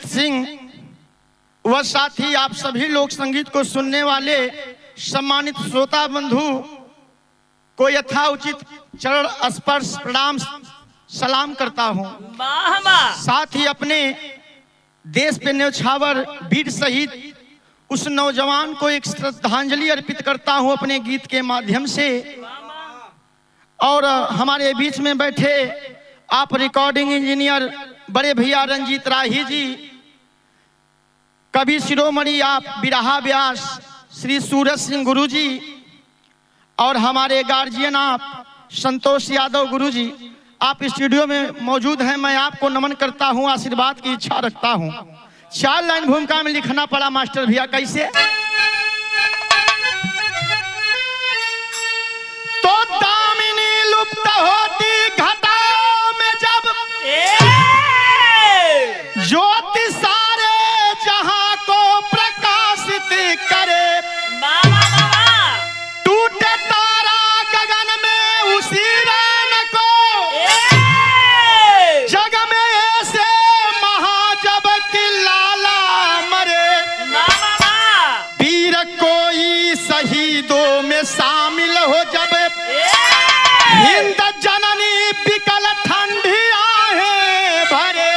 सिंह व साथ ही आप सभी लोक संगीत को सुनने वाले सम्मानित श्रोता बंधु को यथाउचित चरण स्पर्श प्रणाम सलाम करता हूँ। साथ ही अपने देश पे न्यौछावर वीर शहीद उस नौजवान को एक श्रद्धांजलि अर्पित करता हूँ अपने गीत के माध्यम से। और हमारे बीच में बैठे आप रिकॉर्डिंग इंजीनियर बड़े भैया रंजीत राही जी, कवि शिरोमणि आप बिरहा व्यास श्री सूरज सिंह गुरु जी, और हमारे गार्जियन आप संतोष यादव गुरु जी, आप स्टूडियो में मौजूद हैं। मैं आपको नमन करता हूं, आशीर्वाद की इच्छा रखता हूं। 4 लाइन भूमिका में लिखना पड़ा मास्टर भैया, कैसे? तो दामिनी लुप्त होती घटाओं में जब ज्योति सारे जहां को प्रकाशित करे, टूटे तारा गगन में उसी रैन को, जग में ऐसे महाजब की लाला मरे, वीर कोई शहीदों में शामिल हो जब, हिंद जननी बिकल ठंडी आहें भरे,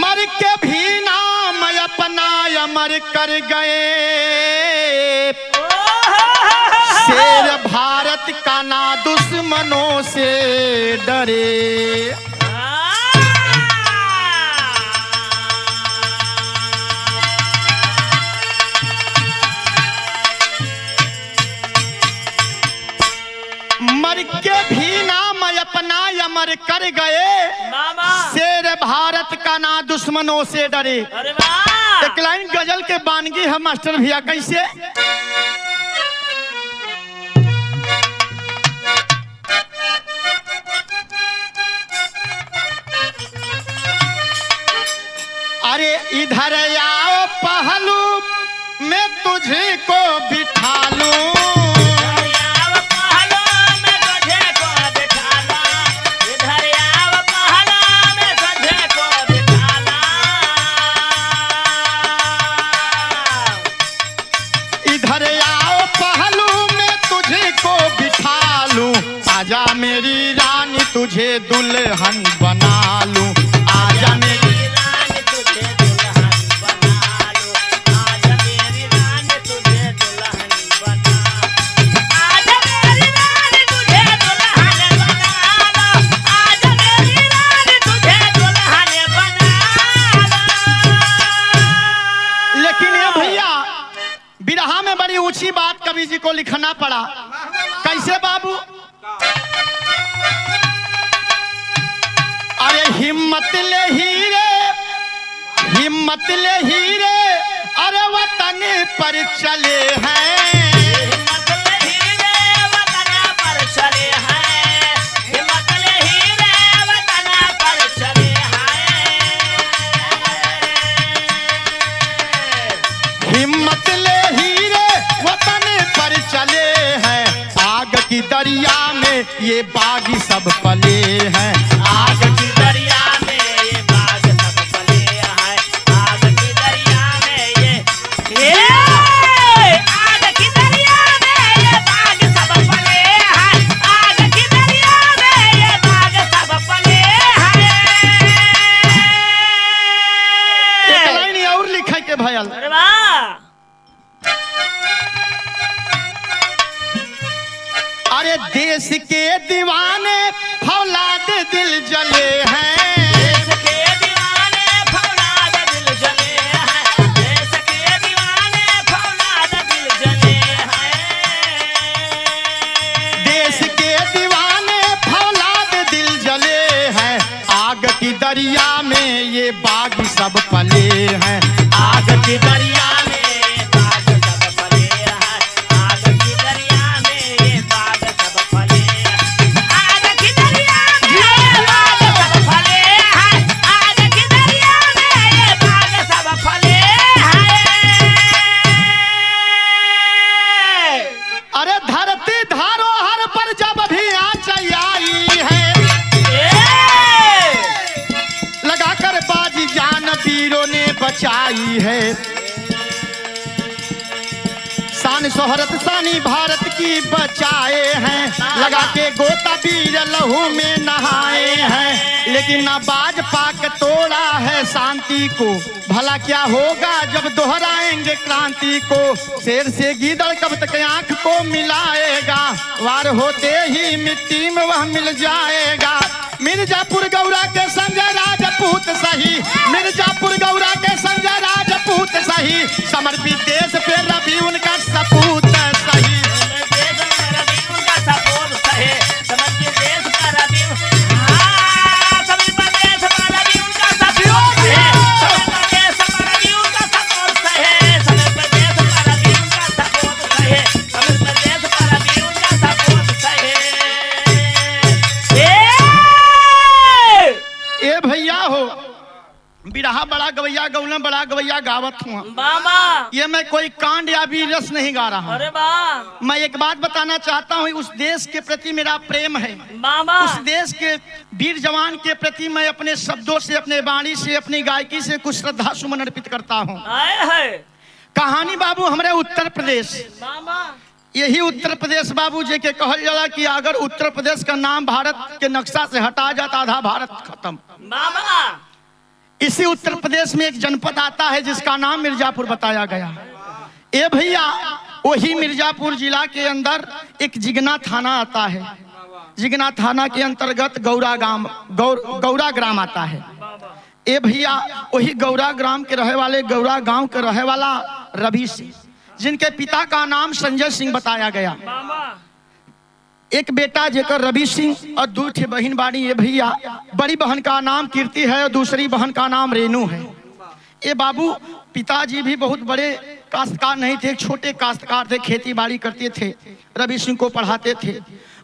मर के भी नाम अपना अमर कर गए, शेर भारत का ना दुश्मनों से डरे। मर के भी नाम अपना अमर कर गए, शेर भारत का ना दुश्मनों से डरे। एक लाइन गजल के बानगी है मास्टर भैया, कैसे? अरे इधर आओ पहलू मैं तुझे को बिठा लूं, आजा मेरी रानी तुझे दुल्हन बना लूं, आजा मेरी रानी तुझे दुल्हन बना लूं, आजा मेरी रानी तुझे दुल्हन बना, आजा मेरी रानी तुझे दुल्हन बना लो, आजा मेरी रानी तुझे दुल्हन बना लो। लेकिन ये भैया बिरहा में बड़ी ऊंची बात कवि जी को लिखना पड़ा, कैसे बाबू? अरे हिम्मत ले हीरे, हिम्मत ले हीरे, अरे वतन पर चले हैं, हिम्मत ले हीरे वतन पर चले हैं, हिम्मत ले हीरे वतन पर चले हैं, हिम्मत ले हीरे वतन पर चले हैं, आग की दरिया में ये बागी सब पले हैं, आग की दरिया में ये बाग सब पले हैं, आग की दरिया में ये आग की दरिया में ये बाग सब पले हैं, आग की दरिया में ये बाग सब पले हैं। एक लाइन और लिखा के भयल, अरे वाह! अरे देश के दीवाने फौलाद दिल जले हैं, देश के दीवाने फौलाद दिल जले हैं, देश के दीवाने फौलाद दिल जले हैं, देश के दीवाने फौलाद दिल जले हैं, आग की दरिया में ये बाग सब पले हैं, आग की दरिया में जान बचाई है। शान शोहरत सानी भारत की बचाए हैं, लगा के गोता वीर लहू में नहाए हैं। लेकिन नाबाज पाक तोड़ा है शांति को, भला क्या होगा जब दोहराएंगे क्रांति को। शेर से गीदड़ कब तक आंख को मिलाएगा, वार होते ही मिट्टी में वह मिल जाएगा। मिर्जापुर गौरा के संजय राजपूत सही, मिर्जापुर गौरा के संजय राजपूत सही, समर्पित देश पे रवि उनका सपूत सही। बिरहा बड़ा गवैया गौला बड़ा गवैया गावत हुआ बाबा। ये मैं कोई कांड या भी रस नहीं गा रहा। अरे वाह। मैं एक बात बताना चाहता हूँ, उस देश के प्रति मेरा प्रेम है बाबा। उस देश के वीर जवान के प्रति मैं अपने शब्दों से, अपने वाणी से, अपनी गायकी से कुछ श्रद्धा सुमन अर्पित करता हूँ। कहानी बाबू हमारे उत्तर प्रदेश, यही उत्तर प्रदेश बाबू जी के कहल जाला कि अगर उत्तर प्रदेश का नाम भारत के नक्शा से हटा जाता आधा भारत खत्म। इसी उत्तर प्रदेश में एक जनपद आता है जिसका नाम मिर्जापुर बताया गया। ए भैया, वही मिर्जापुर जिला के अंदर एक जिगना थाना आता है। जिगना थाना के अंतर्गत गौरा ग्राम आता है। ए भैया, वही गौरा ग्राम के रहे वाले, गौरा गांव के रहे वाला रवि सिंह, जिनके पिता का नाम संजय सिंह बताया गया। एक बेटा जेकर रवि सिंह और दो ठे बहन बाड़ी। ये भैया, बड़ी बहन का नाम कीर्ति है और दूसरी बहन का नाम रेनू है। ये बाबू पिताजी भी बहुत बड़े काश्तकार नहीं थे, छोटे काश्तकार थे, खेती बाड़ी करते थे, रवि सिंह को पढ़ाते थे।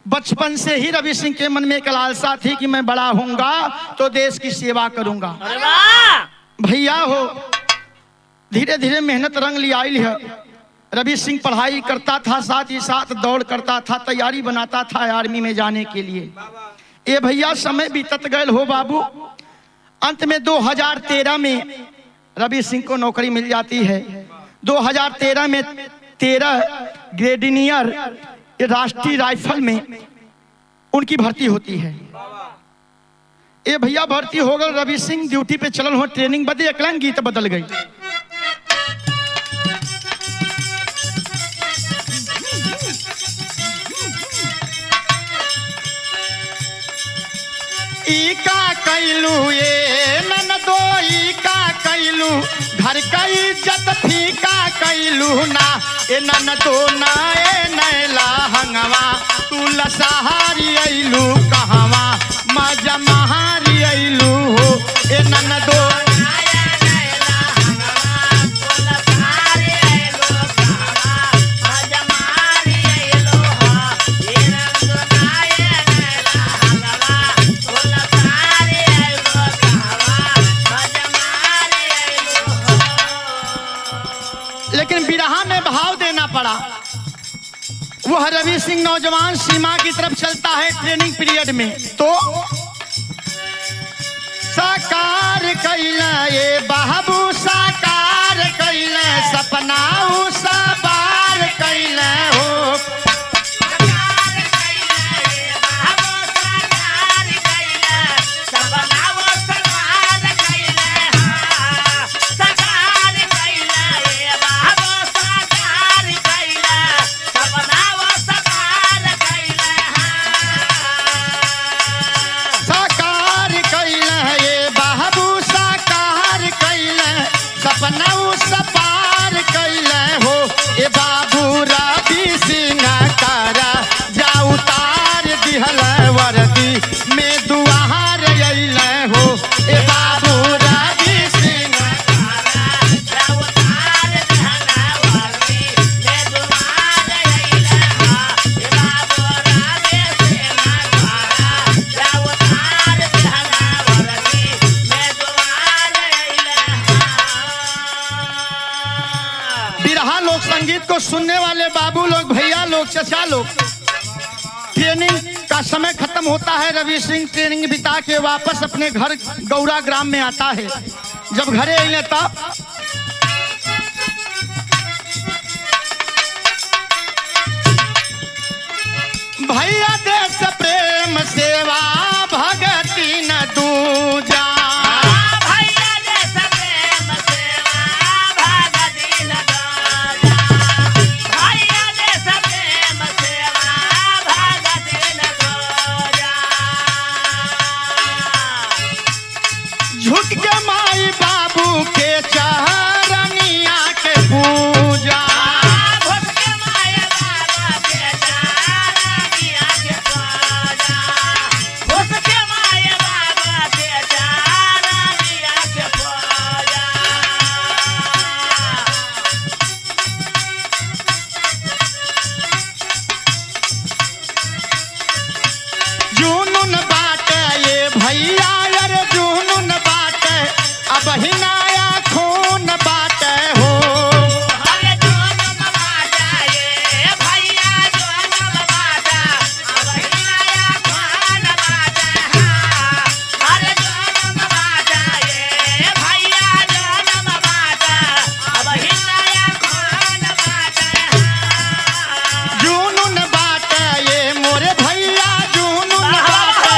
बचपन से ही रवि सिंह के मन में एक लालसा थी कि मैं बड़ा होऊंगा तो देश की सेवा करूंगा। भैया हो, धीरे धीरे मेहनत रंग ली आई है। रवि सिंह पढ़ाई करता था, साथ ही साथ दौड़ करता था, तैयारी बनाता था आर्मी में जाने के लिए। ये भैया समय बीतत गए हो बाबू। अंत में 2013 में रवि सिंह को नौकरी मिल जाती है। 2013 में 13 ग्रेडिनियर राष्ट्रीय राइफल में उनकी भर्ती होती है। ये भैया भर्ती हो गए। रवि सिंह ड्यूटी पे चलन हो, ट्रेनिंग बदे एक लाइन गीत बदल गई। इका कैलू ये ननदो, इका कैलू घर का इज्जत फीका कैलू ना। ए ननदो ना ए नैला हंगवा, तू लसहारी ऐलू कहवा, मजा महारी ऐलू हो। ए ननदो वह रवि सिंह नौजवान सीमा की तरफ चलता है ट्रेनिंग पीरियड में। तो साकार कैला ये बाबू, साकार कैला सपना साकार कैला हो। संगीत को सुनने वाले बाबू लोग, भैया लोग, चचा लोग, ट्रेनिंग का समय खत्म होता है। रवि सिंह ट्रेनिंग बिता के वापस अपने घर गौरा ग्राम में आता है। जब घरे अइले तब भैया देश प्रेम सेवा भगती न दूजा झुक के माई बाबू के चरनिया के पूजा जुनून बाटे ये भैया अरे जुनून बाटे अब ही नया खून बाटे हो जुनून बाटे ये मोरे भैया जुनून बाटे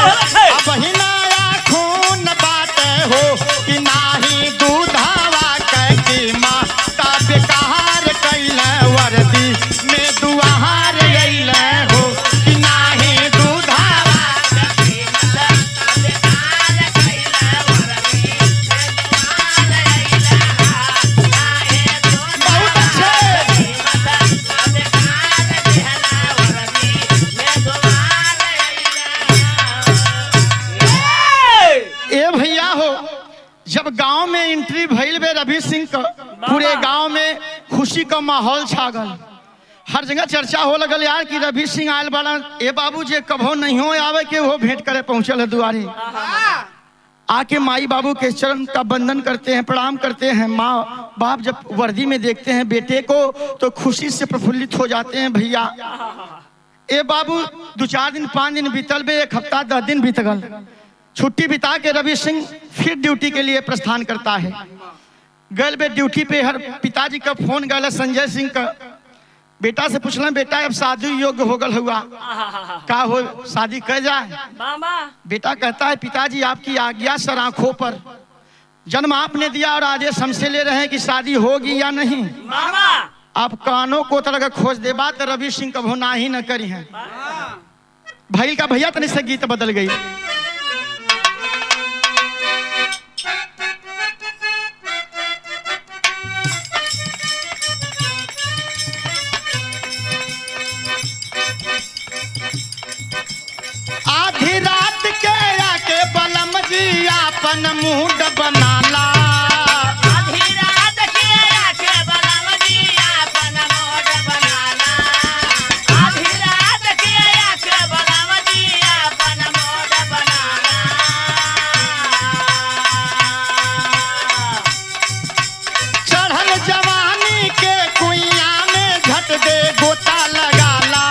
अब ही नया खून बाटे हो कि नाही दूधावा के माता बेकार कैले वर्दी में दुआहार अइले हो कि नाही दूधावा बहुत अच्छे ए भैया हो जब गांव में एंट्री भइल बे रवि सिंह का पूरे गांव में खुशी का माहौल छा गल हर जगह चर्चा हो लगल यार कि रवि सिंह आयल बड़ा ए बाबू जे कभो नहीं हो आवे के वो भेंट करे पहुंचल है दुआरे आके माई बाबू के चरण का बंदन करते हैं प्रणाम करते हैं माँ बाप जब वर्दी में देखते हैं बेटे को तो खुशी से प्रफुल्लित हो जाते हैं भैया ए बाबू 2-4 दिन 5 दिन बीतल बे 1 हफ्ता 10 दिन बीत गल छुट्टी बिता के रवि सिंह फिर ड्यूटी के लिए प्रस्थान करता है गल बे ड्यूटी पे हर पिताजी का फोन गल संजय सिंह का बेटा से पूछला बेटा अब शादी योग्य हो गल हुआ का हो शादी कर जाए बेटा कहता है पिताजी आपकी आज्ञा सर आंखों पर जन्म आपने दिया और आदेश हमसे ले रहे हैं कि शादी होगी या नहीं आप कानों को तरह खोज दे बात रवि सिंह कभो ना ही न करी है भाई का भैया तनिक से गीत बदल गई आधी रात के आके बलम जी अपन मूड बनाला चढ़ल जवानी के कुइया में झट दे गोता लगाला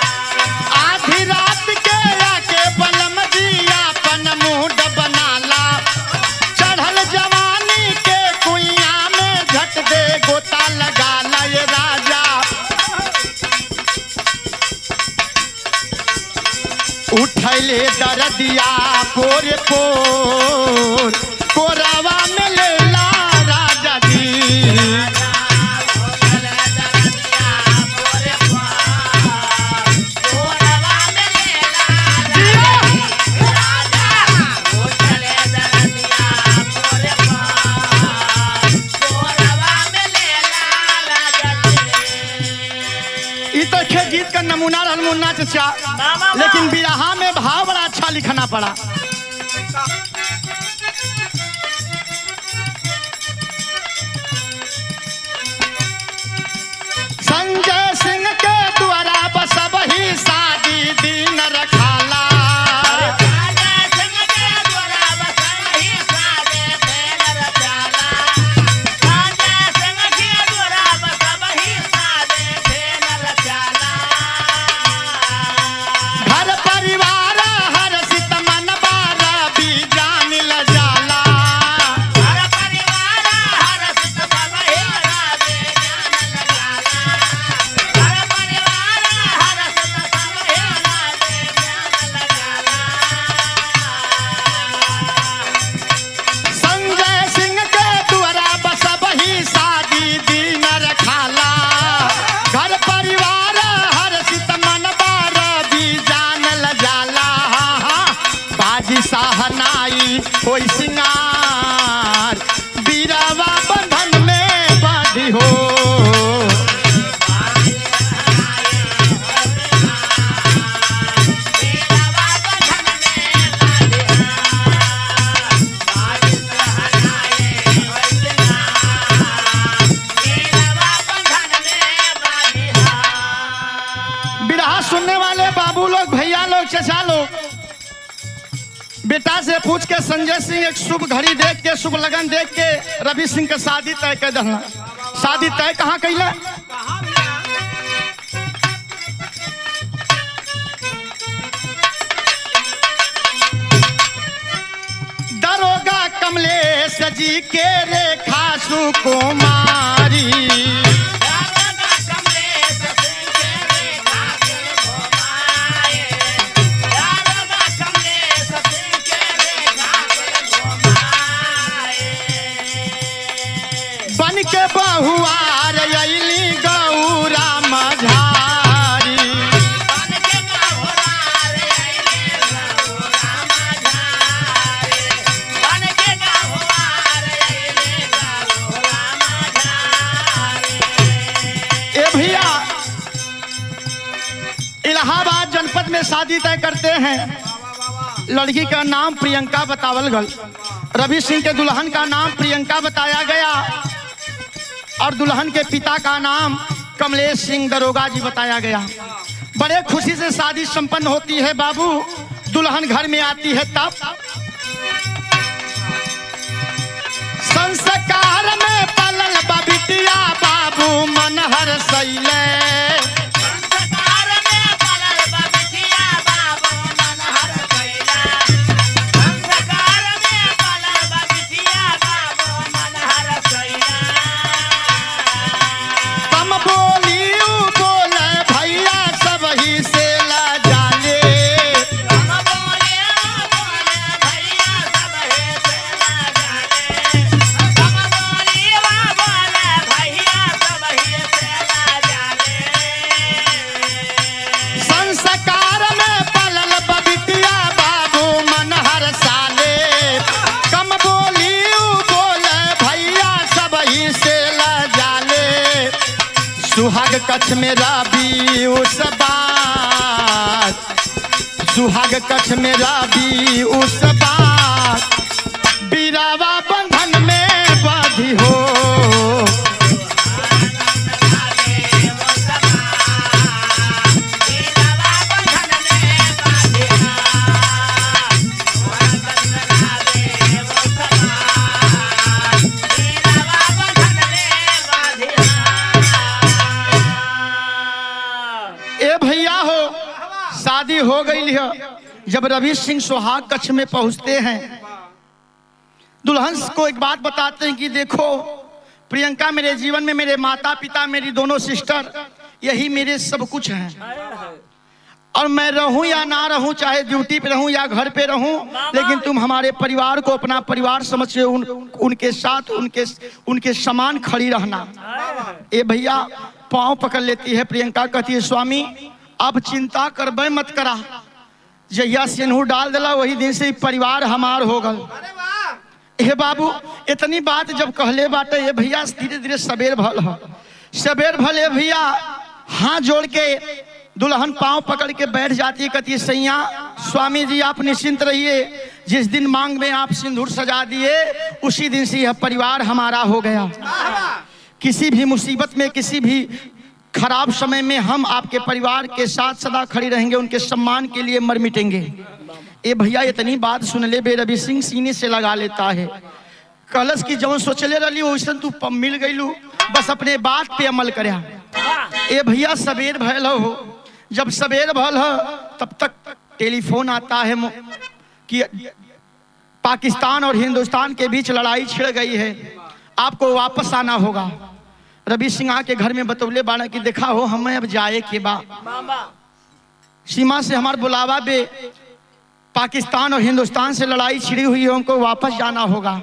आधी रात के आके बलम जी अपन मूड बनाला चढ़ल जवानी के कुइया में झट दे गोता लगाला ये राजा उठैले दरदिया पोरे पोर कोरावा में लेला राजा जी ई तो खे गीत का नमूना रहल मुन्ना चचा लेकिन बिरहा में भाव बड़ा अच्छा लिखना पड़ा संजय सिंह के द्वारा बस वही शादी दिन रखाला हो। बिरहा सुनने वाले बाबू लोग, भैया लोग, चचा लोग, बेटा से पूछ के संजय सिंह एक शुभ घड़ी देख के, शुभ लगन देख के रवि सिंह के शादी तय कर दहला। शादी तय कहाँ कैला? दरोगा कमलेश जी के रेखा सुकुमारी। बन के बहुआर अइली गौरा मझारी। ए भैया, इलाहाबाद जनपद में शादी तय करते हैं। लड़की का नाम प्रियंका बतावल गल। रवि सिंह के दुल्हन का नाम प्रियंका बताया गया और दुल्हन के पिता का नाम कमलेश सिंह दरोगा जी बताया गया। बड़े खुशी से शादी संपन्न होती है बाबू। दुल्हन घर में आती है तब संस्कार में पलल बबिटिया बाबू मन हर सैले। सुहाग कच्छ में राबी उस बात, सुहाग कच्छ में राबी उस बात, बीरावा बंधन में बाधी हो। शादी हो गई है। जब रवि सिंह सुहाग कच्छ में पहुंचते हैं, दुल्हन को एक बात बताते हैं कि देखो प्रियंका, मेरे जीवन में मेरे माता पिता, मेरी दोनों सिस्टर, यही मेरे सब कुछ हैं। और मैं रहूं या ना रहूं, चाहे ड्यूटी पे रहूं या घर पे रहूं, लेकिन तुम हमारे परिवार को अपना परिवार समझ के उनके साथ उनके समान खड़ी रहना। ए भैया, पांव पकड़ लेती है प्रियंका, कहती है स्वामी अब चिंता करबे मत करा। जहिया सिंदूर डाल दिला वही दिन से परिवार हमार हो गल। हे बाबू, इतनी बात जब कहले बाटे, ये भैया धीरे धीरे सबेर भल है। सबेर भले भैया हाथ जोड़ के दुल्हन पांव पकड़ के बैठ जाती है, कहती है सैया स्वामी जी आप निश्चिंत रहिए, जिस दिन मांग में आप सिंदूर सजा दिए उसी दिन से यह परिवार हमारा हो गया। किसी भी मुसीबत में, किसी भी खराब समय में हम आपके परिवार के साथ सदा खड़ी रहेंगे, उनके सम्मान के लिए मर मिटेंगे। ए भैया, इतनी बात सुन ले बे रवि सिंह सीने से लगा लेता है। कलश की जौन सोचले रही वैसे तू मिल गईलू, बस अपने बात पे अमल करया। ए भैया, सबेर भयल हो। जब सबेर भल हो तब तक टेलीफोन आता है कि पाकिस्तान और हिंदुस्तान के बीच लड़ाई छिड़ गई है, आपको वापस आना होगा। रवि सिंह आके घर में बतौले बाड़ा कि देखा हो हमें अब जाए के बा, सीमा से हमार बुलावा बे, पाकिस्तान और हिंदुस्तान से लड़ाई छिड़ी हुई है, हमको वापस जाना होगा।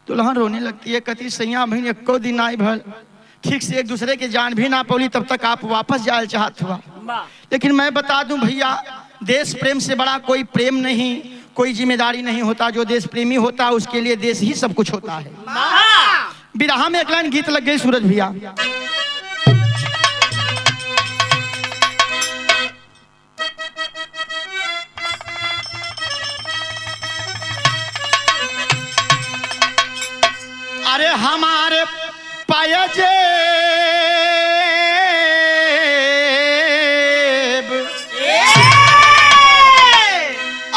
दुल्हन रोने लगती है, कहती सैया भाई एको दिन आई भल, ठीक से एक दूसरे के जान भी ना पौली, तब तक आप वापस जाए चाहत हुआ। लेकिन मैं बता दूं भैया, देश प्रेम से बड़ा कोई प्रेम नहीं, कोई जिम्मेदारी नहीं होता। जो देश प्रेमी होता है उसके लिए देश ही सब कुछ होता है। बिरहा में एक लाइन गीत लग गई सूरज भैया। अरे हमारे पायजेब,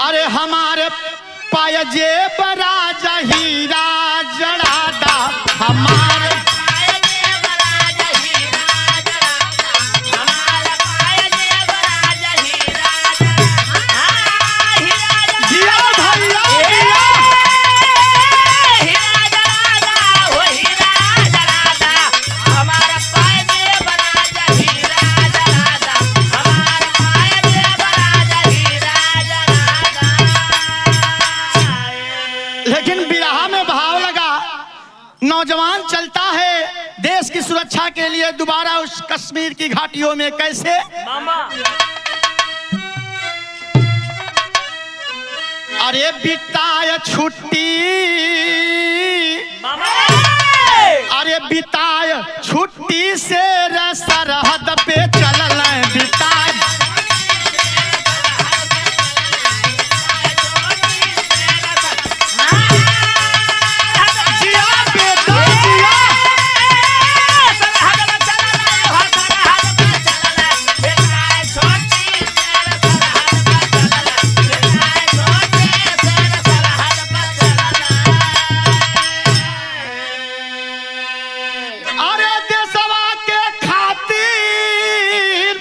अरे हमारे पायजेब राजा हीरा जड़ादा, हमारे पायजेब राजा हीरा जड़ादा, हमारा पायजेब राजा हीरा जड़ादा, हीरा जिया भैया जिया। हीरा जड़ादा, वो हीरा जड़ादा, हमारा पायजेब राजा हीरा जड़ादा, हमारा पायजेब राजा हीरा जड़ादा। लेकिन बिरहा में भाव लगा, नौजवान चलता है देश की सुरक्षा के लिए दोबारा उस कश्मीर की घाटियों में। कैसे? मामा अरे बिताए छुट्टी, मामा अरे बिताए छुट्टी से सरहद पे चलल बिताए। जिया बेटा जिया। अरे देशवा के खातिर,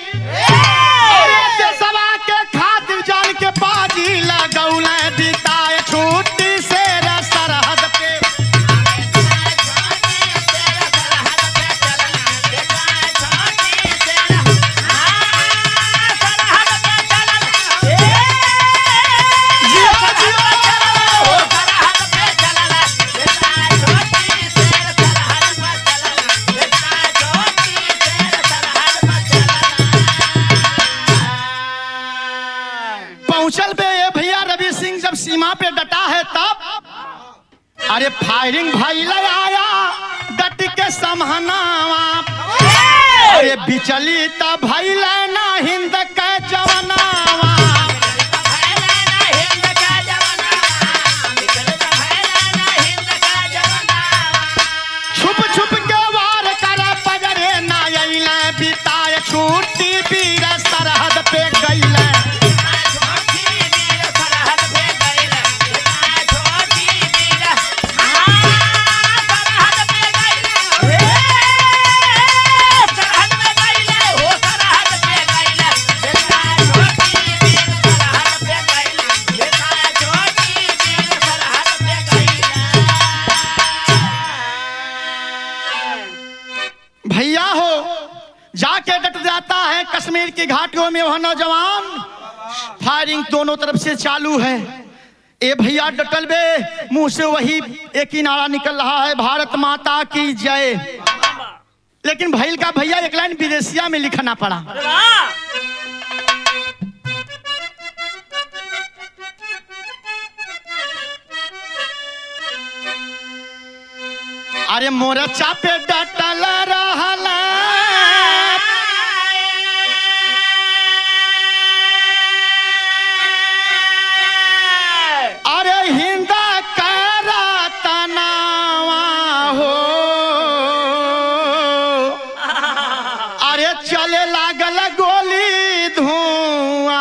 अरे देशवा के खातिर जान के बाजी लगौले बिताए छुट्टी से सरहद पे। जिया जिया। पहुंचल बे ये भैया रवि सिंह जब सीमा पे डटा है तब अरे फायरिंग भाई लगाया डट के समहनावा। अरे बिचली तब भाई लेना हिंद के जवनावा। छुप छुप के वार कर पजरे ना अइले बिताए छुट्टी वीर सरहद पे गइले। भैया हो जाके डट जाता है कश्मीर की घाटियों में वह नौजवान। फायरिंग दोनों तरफ से चालू है। ए भैया डटल बे, मुंह से वही एक ही नारा निकल रहा है, भारत माता की जय। लेकिन भैल का भैया एक लाइन विदेशिया में लिखना पड़ा। अरे मोरचा पे डटल रहला, अरे हिंद करा तनावा हो। अरे चले लागल गोली धुआं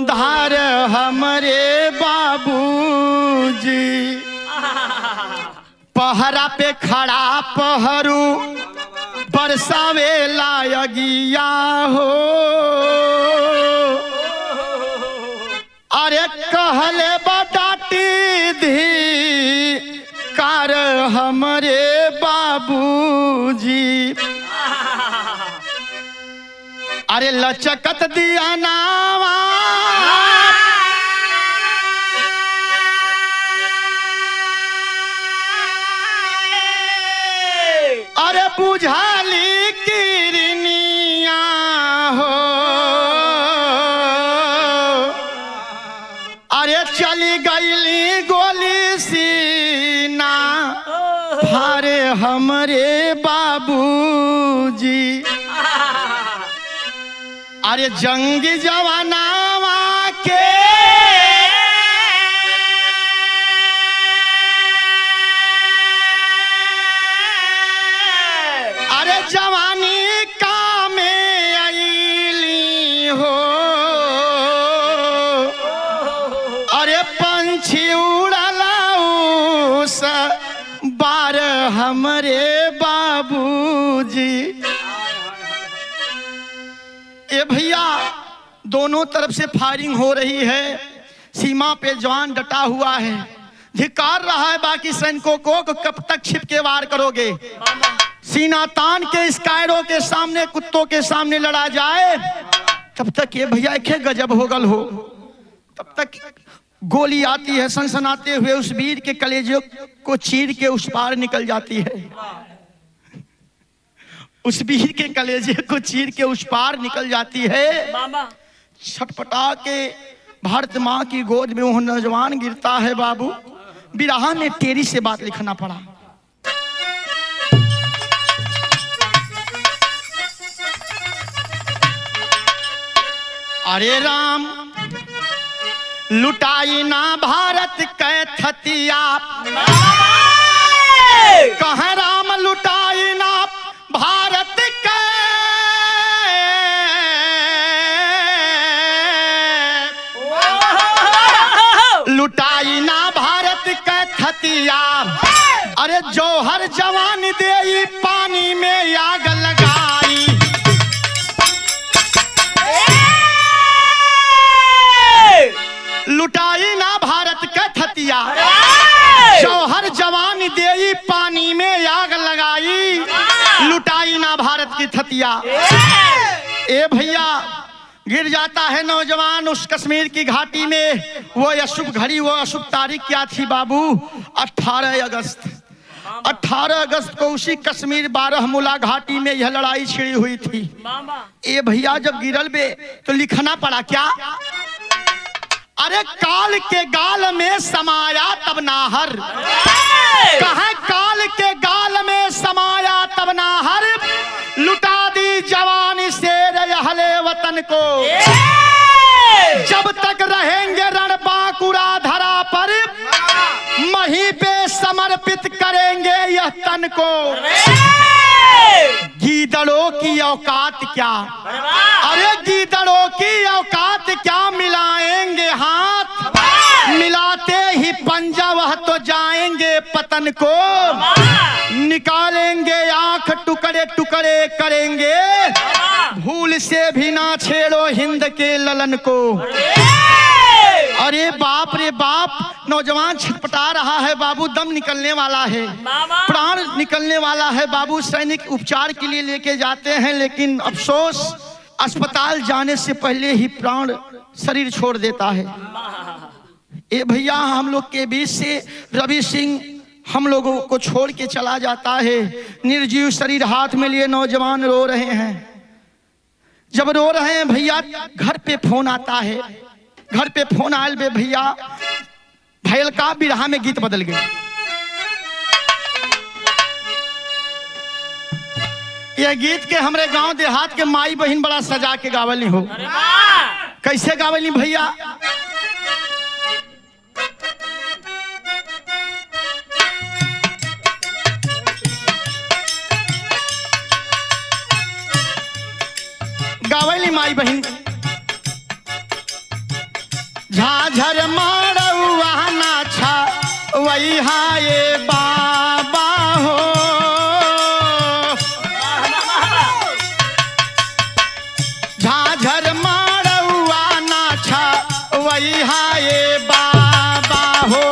धार हमरे बाबूजी। पहरा पे खड़ा पहरू बरसावे लायगिया हो। अरे कहले बटाटी धी कार हमरे बाबूजी। अरे लचकत दिया नावा, अरे बुझाली किरनिया हो। अरे चली गईली गोली सीना बाबूजी। अरे जंग जवानावा के अरे जवानी का में आईली हो। अरे पंछी उड़ला उस बार हमरे बाबूजी। ए भैया दोनों तरफ से फायरिंग हो रही है, सीमा पे जवान डटा हुआ है, धिक्कार रहा है बाकी सैनिकों को कब तक छिप के वार करोगे। सीना तान के इस कायरों के सामने कुत्तों के सामने लड़ा जाए तब तक ये भैया एक गजब हो गल हो। तब तक गोली आती है सनसनाते हुए, उस वीर के कलेजे को चीर के उस पार निकल जाती है। उस वीर के कलेजे को चीर के उस पार निकल जाती है। छटपटा के भारत माँ की गोद में वो नौजवान गिरता है। बाबू बिरहा ने टेरी से बात लिखना पड़ा। अरे राम लुटाई ना भारत कै थतिया, कहाँ राम लुटाई ना भारत कै, लुटाई ना भारत कै थतिया। अरे जौहर जवान दे पानी में आग लगाई। लुटाई ना भारत का थतिया, जौहर जवान दे पानी में आग लगाई। लुटाई ना भारत की थतिया। ए भैया गिर जाता है नौजवान उस कश्मीर की घाटी में। वो अशुभ घड़ी, वो अशुभ तारीख क्या थी बाबू? 18 अगस्त। 18 अगस्त को उसी कश्मीर बारहमुला घाटी में यह लड़ाई छिड़ी हुई थी। ए भैया जब गिरल बे तो लिखना पड़ा क्या? अरे काल के गाल में समाया तब नाहर, कहाँ काल के गाल में समाया तब नाहर। लुटा दी जवानी से रहले वतन को, जब तक रहेंगे रण बांकुरा धरा पर, महीं पे समर्पित करेंगे यह तन को। गीदड़ों की औकात क्या, अरे गीदड़ों की औकात क्या, मिलाएंगे हाथ, मिलाते ही पंजा वह तो जाएंगे पतन को। निकालेंगे आंख टुकड़े टुकड़े करेंगे, भूल से भी ना छेड़ो हिंद के ललन को। अरे बाप रे बाप, नौजवान छटपटा रहा है बाबू, दम निकलने वाला है, प्राण निकलने वाला है बाबू। सैनिक उपचार के लिए लेके जाते हैं, लेकिन अफसोस अस्पताल जाने से पहले ही प्राण शरीर छोड़ देता है। ए भैया हम लोग के बीच से रवि सिंह हम लोगों को छोड़ के चला जाता है। निर्जीव शरीर हाथ में लिए नौजवान रो रहे हैं। जब रो रहे हैं भैया घर पे फोन आता है। घर पे फोन आयल बे भैया, भैल का बिरहा में गीत बदल गए। यह गीत के हमरे गांव देहात के माई बहन बड़ा सजा के गावली हो। कैसे गावली भैया? गावली माई बहन, झाझर मारौआ नाछा वही हाये बाबा हो। झाझर मारौआ नाछा वही हाये बाबा हो।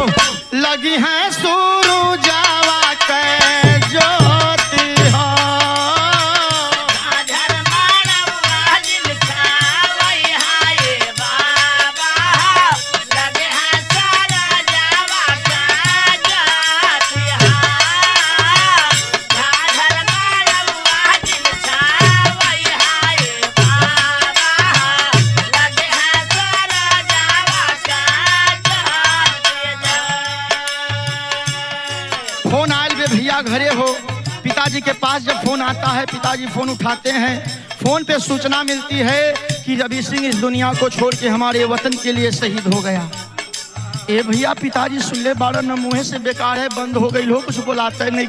लगी है सूरजावा के ज्योति हो। के पास जब फोन आता है, पिताजी फोन उठाते हैं, फोन पे सूचना मिलती है कि रवि सिंह इस दुनिया को छोड़ के हमारे वतन के लिए शहीद हो गया। ए भैया पिताजी सुन ले, 12 न मुँह से बेकार है, बंद हो गई हो, कुछ बुलाते नहीं।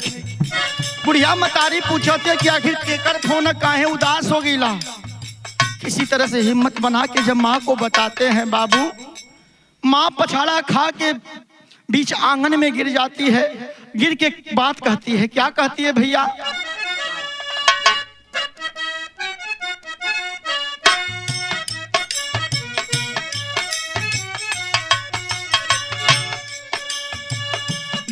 बुढ़िया मतारी पूछते कि आखिर केकर फोन काहे उदास हो गईला। किसी तरह से हिम्मत बना के जब माँ को बताते हैं बाबू, माँ पछाड़ा खा के बीच आंगन में गिर जाती है। गिर के बात कहती है, क्या कहती है भैया?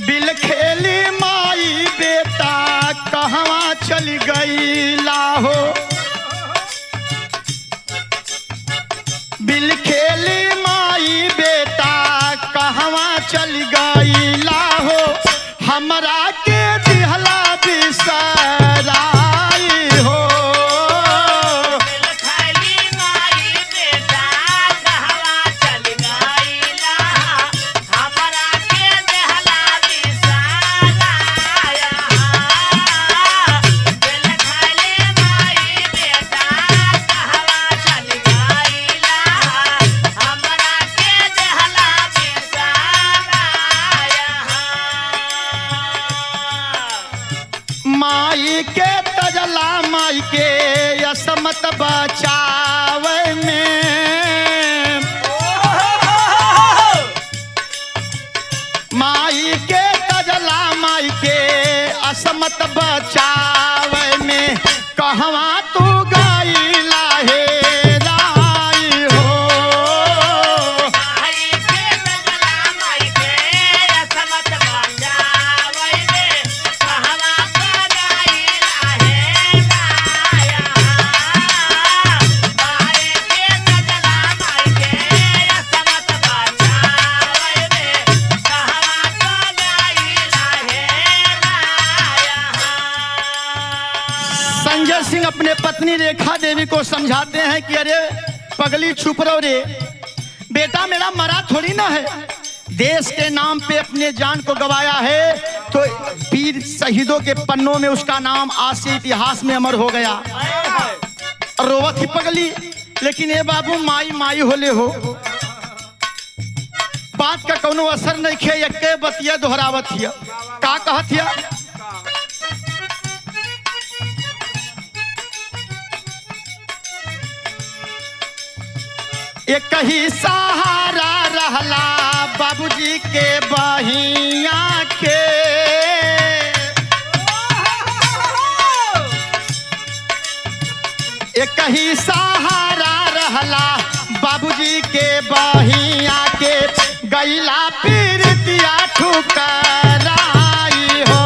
बिल खेली माई बेटा कहवा चल गई लाहो, बिल खेली माई बेटा कहवा चल गई लाहो, हमरा के दिहला बिसराई हो। माई के तजला माई के असमत बचावे में, माई के तजला माई के असमत बचावे में, कहवा तू गई लाहे राई हो। संजय सिंह अपने पत्नी रेखा देवी को समझाते हैं कि अरे पगली छुप रहो रे, बेटा मेरा मरा थोड़ी ना है, देश के नाम पे अपने जान को गवाया है, तो वीर शहीदों के पन्नों में उसका नाम आज से इतिहास में अमर हो गया। रोवत ही पगली, लेकिन ये बाबू माई माई होले हो, बात का कोनो असर नहीं खे, एक बतिया दोहरावत हिया। का कहत हिया? एक ही सहारा रहला बाबूजी के बहिया के, एक ही सहारा रहला बाबूजी के बहिया के, गैला पीरतिया ठुकराई हो।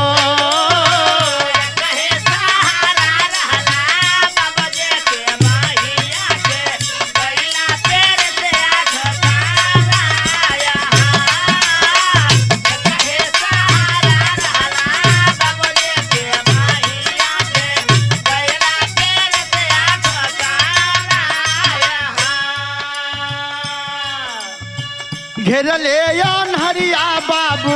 घेरले अनहरिया बाबू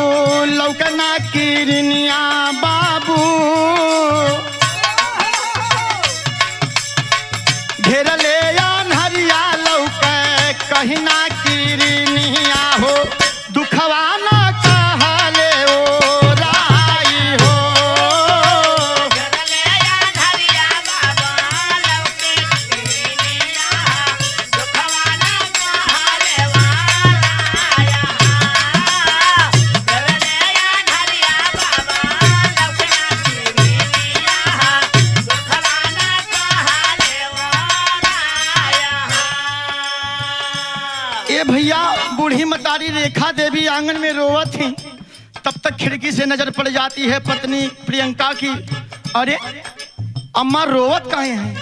लौकना किरनिया बाबू, घेरले अनहरिया लौक कहिना किरनिया हो, दुखवा न कहले ओ राई हो। ए भैया बूढ़ी मतारी रेखा देवी आंगन में रोवत थी, तब तक खिड़की से नजर पड़ जाती है पत्नी प्रियंका की। अरे अम्मा रोवत काहे हैं?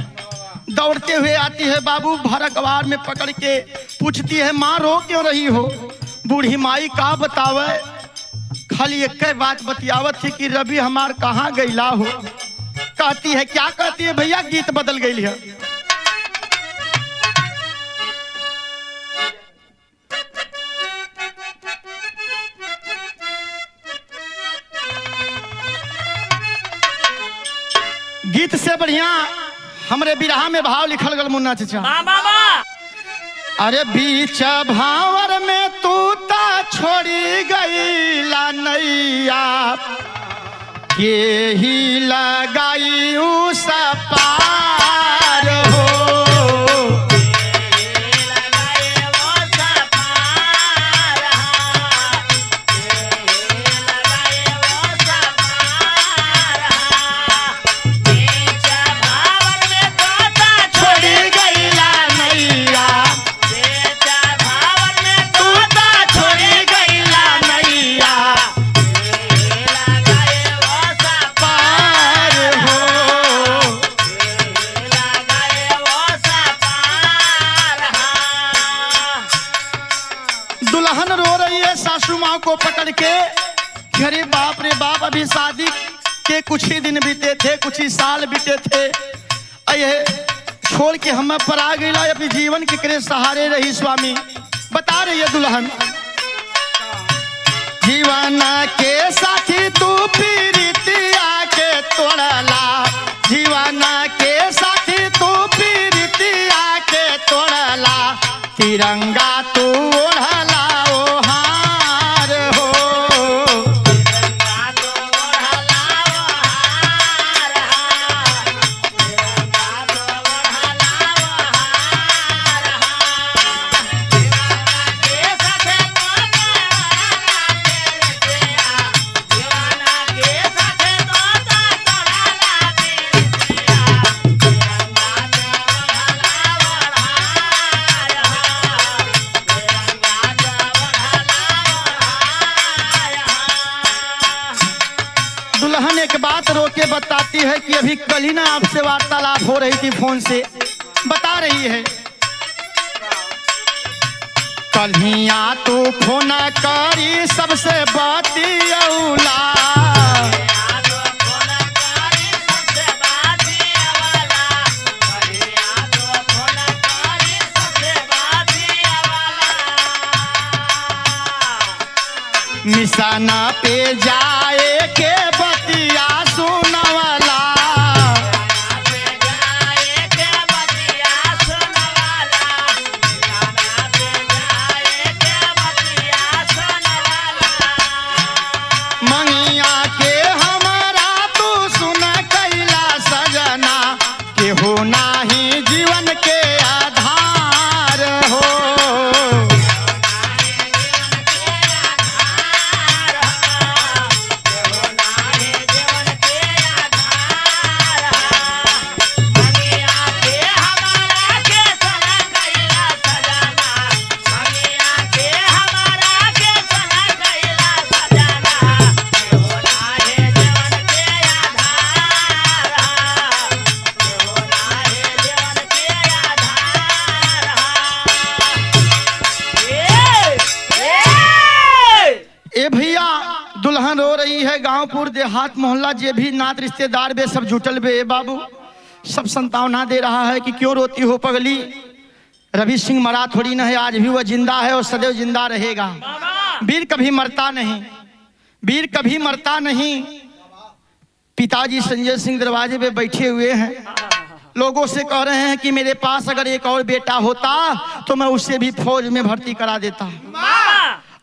दौड़ते हुए आती है, बाबू भर अखबार में पकड़ के पूछती है, माँ रो क्यों रही हो? बूढ़ी माई का बतावे, खाली एक बात बतियावत थी कि रवि हमार कहाँ गईला हो। कहती है, क्या कहती है भैया? गीत बदल गई है। गीत से बढ़िया हमरे बिरहा में भाव लिखल गल मुन्ना चाचा। अरे बीच भावर में तू ता छोड़ी गई ला नैया के ही लगाई उस पार हो। दुल्हन रो रही है सासू माँ को पकड़ के, अरे बाप रे बाप, अभी शादी के कुछ ही दिन बीते थे, कुछ ही साल बीते थे, ये छोड़ के हम पर आ गई, अपने जीवन के करे सहारे रही स्वामी। बता रही है दुल्हन, जीवन के साथी तू पीरितिया के तोड़ला, जीवन के साथी तू पीरितिया के तोड़ला, तिरंगा तू ओढ़ला ओ हार हो। दुल्हन एक बात रोके बताती है कि अभी कल ही ना आपसे वार्तालाप हो रही थी फोन से, बता रही है कन्हिया तू फोन करी सबसे बतियौला, निशाना पे जाए के बतिया सुनवाला, मंगिया के हमारा तू सुन कैला सजना, के हो नाही जीवन के आधार हो। ए भैया दुल्हन रो रही है, गांवपुर देहात मोहल्ला जे भी नात रिश्तेदार बे सब जुटल बे, बाबू सब संतावना दे रहा है कि क्यों रोती हो पगली, रवि सिंह मरा थोड़ी न है, आज भी वह जिंदा है और सदैव जिंदा रहेगा। वीर कभी मरता नहीं, वीर कभी मरता नहीं। पिताजी संजय सिंह दरवाजे पे बैठे हुए हैं, लोगों से कह रहे हैं कि मेरे पास अगर एक और बेटा होता तो मैं उसे भी फौज में भर्ती करा देता,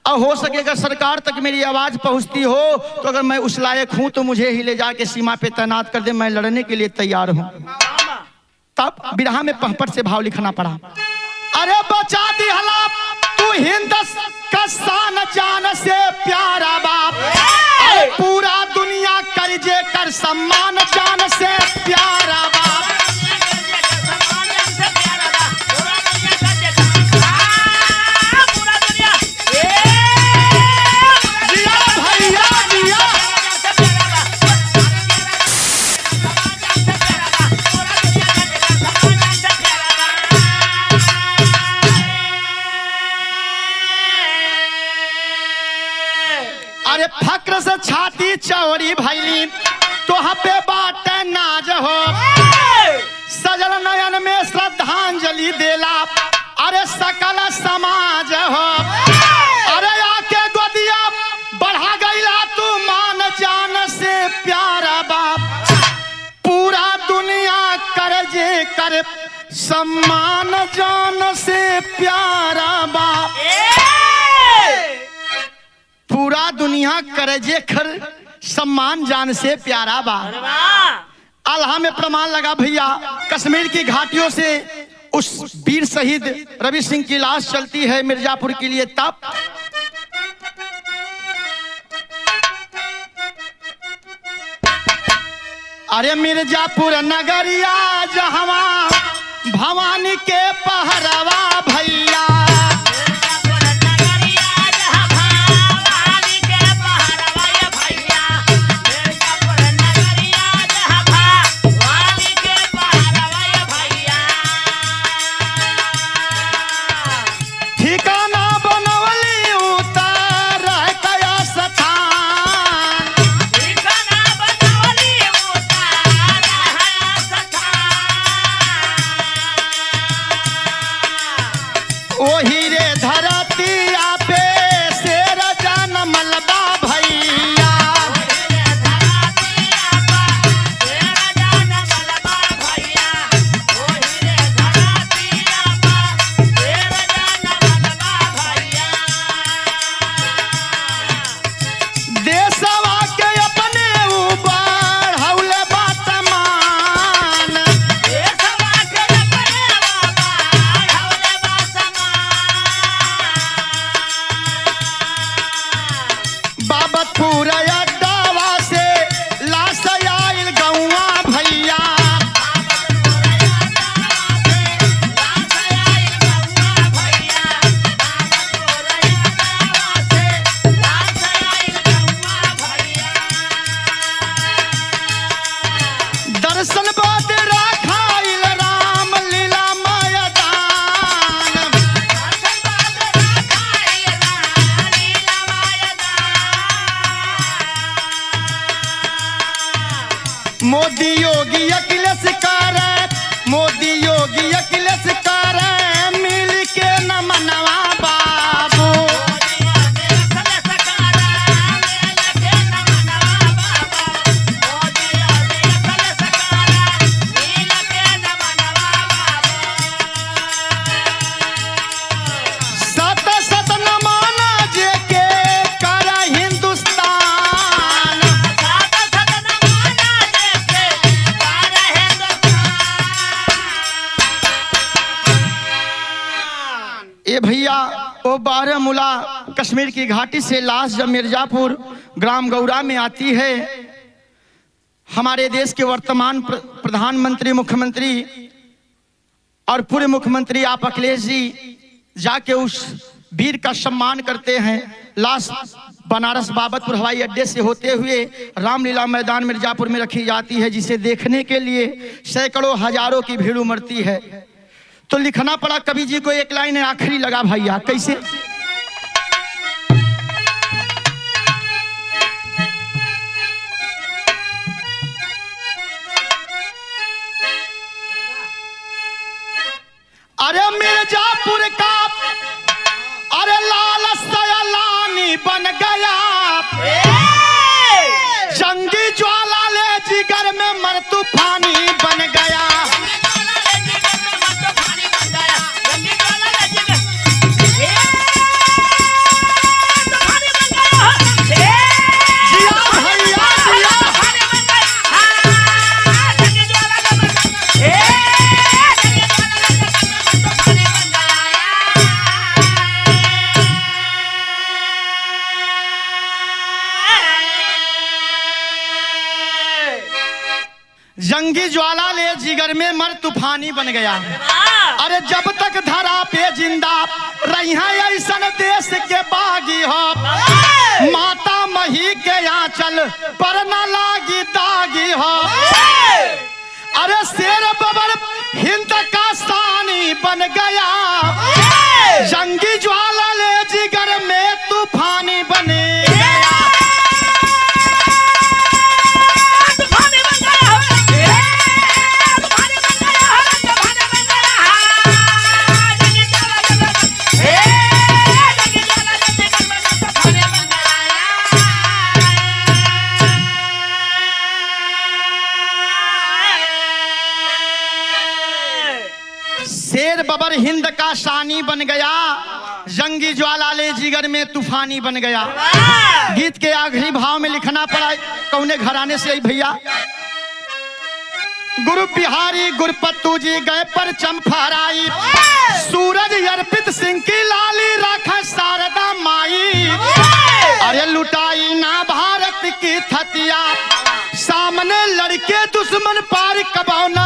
और हो सकेगा सरकार तक मेरी आवाज पहुंचती हो तो अगर मैं उस लायक हूं तो मुझे ही ले जाके सीमा पे तैनात कर दे, मैं लड़ने के लिए तैयार हूं। तब बिरहा में पहपट से भाव लिखना पड़ा, अरे बचा दी हला तू हिंद का शान जान से प्यारा बाप, अरे पूरा दुनिया कर जे कर सम्मान जान से प्यारा बाप। अरे फक्र से छाती चौड़ी भैली तो पे बाट नाज हो, सजल नयन में श्रद्धांजलि देला अरे सकल समाज हो, अरे आके गोदिया बढ़ा गईला तू मान जान से प्यारा बाप, पूरा कर सम्मान जान से प्यारा बा। पूरा दुनिया करे जे खर सम्मान जान से प्यारा बा। अल्लाह में प्रमाण लगा भैया, कश्मीर की घाटियों से उस वीर शहीद रवि सिंह की लाश चलती है मिर्जापुर के लिए तब अरे मिर्जापुर नगरिया जहवा भवानी के पहरवा भैया। मोदी योगी अखिलेश कार, मोदी योगी अखिलेश कार मिल के न मनवा बाबू। सत सत न माना जे के कर हिंदुस्तान। ए भैया वो बारामूला कश्मीर की घाटी से लाश जब मिर्जापुर ग्राम गौरा में आती है, हमारे देश के वर्तमान प्रधानमंत्री मुख्यमंत्री और पूर्व मुख्यमंत्री आप अखिलेश जी जाके उस वीर का सम्मान करते हैं। लाश बनारस बाबतपुर हवाई अड्डे से होते हुए रामलीला मैदान मिर्जापुर में रखी जाती है, जिसे देखने के लिए सैकड़ों हजारों की भीड़ उमड़ती है। तो लिखना पड़ा कवि जी को एक लाइन आखिरी लगा भैया, कैसे? अरे मिर्जापुर का अरे लाल सयालानी बन गया, जंगी ज्वाला ले जिगर में मर तूफानी बन गया। जंगी ज्वाला ले जिगर में मर तूफानी बन गया। अरे जब तक धरा पे जिंदा रही ऐसा देश के बागी हो, माता मही के आंचल पर न लागी दागी हो। अरे शेर बबर हिंद का सानी बन गया, जंगी ज्वाला ले जिगर में तूफानी बने। शेर बबर हिंद का शानी बन गया, जंगी ज्वाला ले जिगर में तूफानी बन गया। गीत के आखिरी भाव में लिखना पड़ा, कौने घराने से आई भैया? गुरु बिहारी गुरपत्तू जी गए पर चमफहराई, सूरज अर्पित सिंह की लाली रखा शारदा माई। अरे लुटाई ना भारत की थतिया, सामने लड़के दुश्मन पार कबौना